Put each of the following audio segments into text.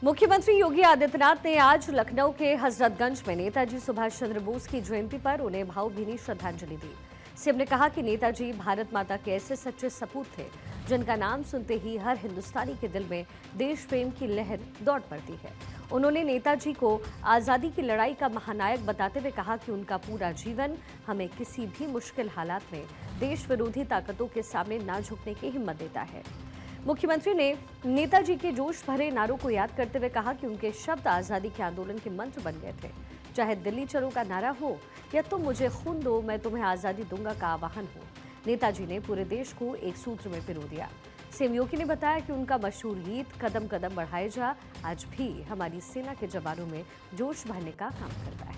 मुख्यमंत्री योगी आदित्यनाथ ने आज लखनऊ के हजरतगंज में नेताजी सुभाष चंद्र बोस की जयंती पर उन्हें भावभीनी श्रद्धांजलि दी। सीएम ने कहा कि नेताजी भारत माता के ऐसे सच्चे सपूत थे जिनका नाम सुनते ही हर हिंदुस्तानी के दिल में देश प्रेम की लहर दौड़ पड़ती है। उन्होंने नेताजी को आजादी की लड़ाई का महानायक बताते हुए कहा कि उनका पूरा जीवन हमें किसी भी मुश्किल हालात में देश विरोधी ताकतों के सामने न झुकने की हिम्मत देता है। मुख्यमंत्री ने नेताजी के जोश भरे नारों को याद करते हुए कहा कि उनके शब्द आजादी के आंदोलन के मंत्र बन गए थे। चाहे दिल्ली चलो का नारा हो या तुम मुझे खून दो मैं तुम्हें आजादी दूंगा का आह्वान हो, नेताजी ने पूरे देश को एक सूत्र में पिरो दिया। सीएम योगी ने बताया कि उनका मशहूर गीत कदम कदम बढ़ाए जा आज भी हमारी सेना के जवानों में जोश भरने का काम करता है।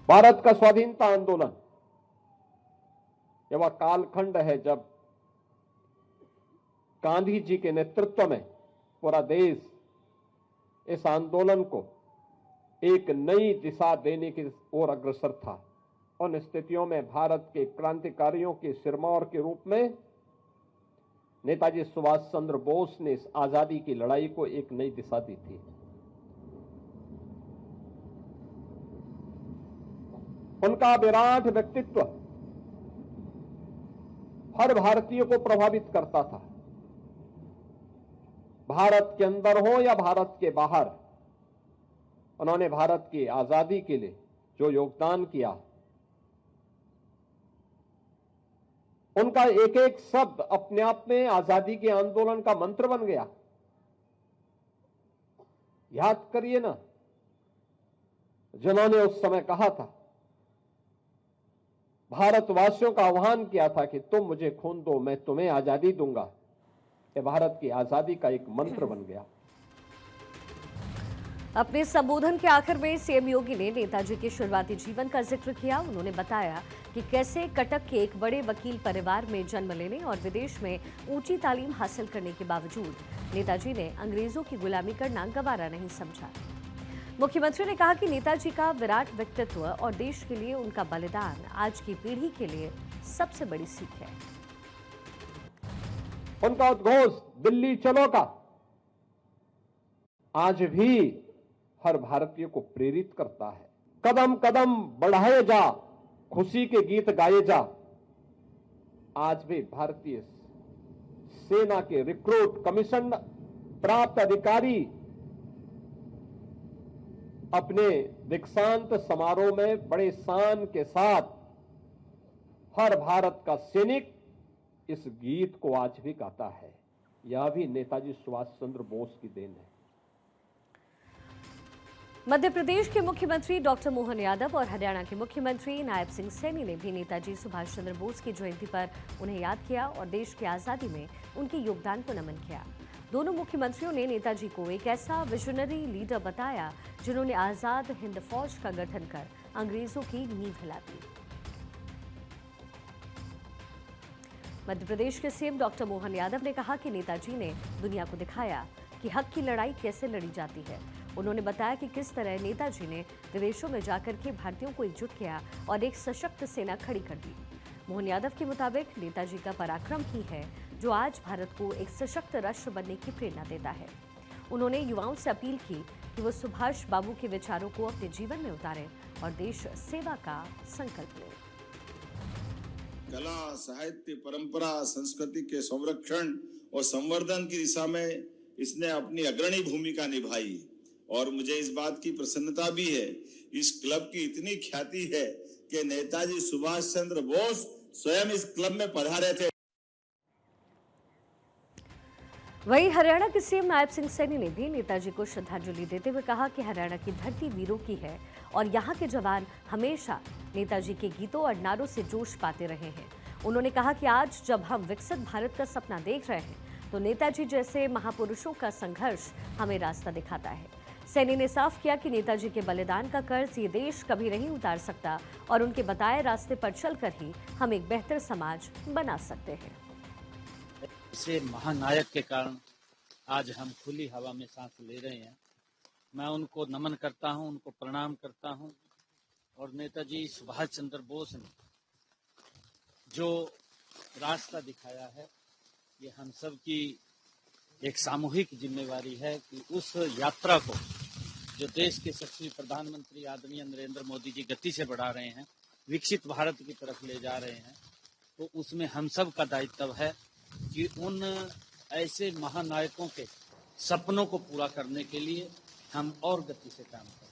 भारत का स्वाधीनता आंदोलन यह वह कालखंड है जब गांधी जी के नेतृत्व में पूरा देश इस आंदोलन को एक नई दिशा देने की ओर अग्रसर था। उन स्थितियों में भारत के क्रांतिकारियों के सिरमौर के रूप में नेताजी सुभाष चंद्र बोस ने इस आजादी की लड़ाई को एक नई दिशा दी थी। उनका विराट व्यक्तित्व हर भारतीय को प्रभावित करता था। भारत के अंदर हो या भारत के बाहर, उन्होंने भारत की आजादी के लिए जो योगदान किया, उनका एक एक शब्द अपने आप में आजादी के आंदोलन का मंत्र बन गया। याद करिए ना, जिन्होंने उस समय कहा था, भारतवासियों का आह्वान किया था कि तुम मुझे खून दो मैं तुम्हें आजादी दूंगा, ये भारत की आजादी का एक मंत्र बन गया। अपने संबोधन के आखिर में सीएम योगी ने नेताजी के शुरुआती जीवन का जिक्र किया। उन्होंने बताया कि कैसे कटक के एक बड़े वकील परिवार में जन्म लेने और विदेश में ऊंची तालीम हासिल करने के बावजूद नेताजी ने अंग्रेजों की गुलामी करना गवारा नहीं समझा। मुख्यमंत्री ने कहा कि नेताजी का विराट व्यक्तित्व और देश के लिए उनका बलिदान आज की पीढ़ी के लिए सबसे बड़ी सीख है। उनका उद्घोष दिल्ली चलो का आज भी हर भारतीय को प्रेरित करता है। कदम कदम बढ़ाए जा, खुशी के गीत गाए जा। आज भी भारतीय सेना के रिक्रूट कमीशन प्राप्त अधिकारी अपने दीक्षांत समारोह में बड़े शान के साथ हर भारत का सैनिक इस गीत को आज भी गाता है। यह भी नेताजी सुभाष चंद्र बोस की देन है। मध्य प्रदेश के मुख्यमंत्री डॉक्टर मोहन यादव और हरियाणा के मुख्यमंत्री नायब सिंह सैनी ने भी नेताजी सुभाष चंद्र बोस की जयंती पर उन्हें याद किया और देश की आजादी में उनके योगदान को नमन किया। दोनों मुख्यमंत्रियों ने नेताजी को एक ऐसा विजनरी लीडर बताया जिन्होंने आजाद हिंद फौज का गठन कर अंग्रेजों की नींव हिला दी। मध्य प्रदेश के सीएम डॉक्टर मोहन यादव ने कहा कि नेताजी ने दुनिया को दिखाया कि हक की लड़ाई कैसे लड़ी जाती है। उन्होंने बताया कि किस तरह नेताजी ने विदेशों में जाकर के भारतीयों को एकजुट किया और एक सशक्त सेना खड़ी कर दी। मोहन यादव के मुताबिक नेताजी का पराक्रम ही है जो आज भारत को एक सशक्त राष्ट्र बनने की प्रेरणा देता है। उन्होंने युवाओं से अपील की कि वो सुभाष बाबू के विचारों को अपने जीवन में उतारें और देश सेवा का संकल्प लें। कला, साहित्य, परंपरा, संस्कृति के संरक्षण और संवर्धन की दिशा में इसने अपनी अग्रणी भूमिका निभाई और मुझे इस बात की प्रसन्नता भी है, इस क्लब की इतनी ख्याति है कि नेताजी सुभाष चंद्र बोस स्वयं इस क्लब में पधारे थे। वहीं हरियाणा के सीएम नायब सिंह सैनी ने भी नेताजी को श्रद्धांजलि देते हुए कहा कि हरियाणा की धरती वीरों की है और यहाँ के जवान हमेशा नेताजी के गीतों और नारों से जोश पाते रहे हैं। उन्होंने कहा कि आज जब हम विकसित भारत का सपना देख रहे हैं तो नेताजी जैसे महापुरुषों का संघर्ष हमें रास्ता दिखाता है। सैनी ने साफ किया कि नेताजी के बलिदान का कर्ज ये देश कभी नहीं उतार सकता और उनके बताए रास्ते पर चलकर ही हम एक बेहतर समाज बना सकते हैं। इसे महानायक के कारण आज हम खुली हवा में सांस ले रहे हैं। मैं उनको नमन करता हूं, उनको प्रणाम करता हूं और नेताजी सुभाष चंद्र बोस ने जो रास्ता दिखाया है ये हम सब की एक सामूहिक जिम्मेवारी है कि उस यात्रा को जो देश के यशस्वी प्रधानमंत्री आदरणीय नरेंद्र मोदी जी गति से बढ़ा रहे हैं, विकसित भारत की तरफ ले जा रहे हैं, तो उसमें हम सब का दायित्व है कि उन ऐसे महानायकों के सपनों को पूरा करने के लिए हम और गति से काम करें।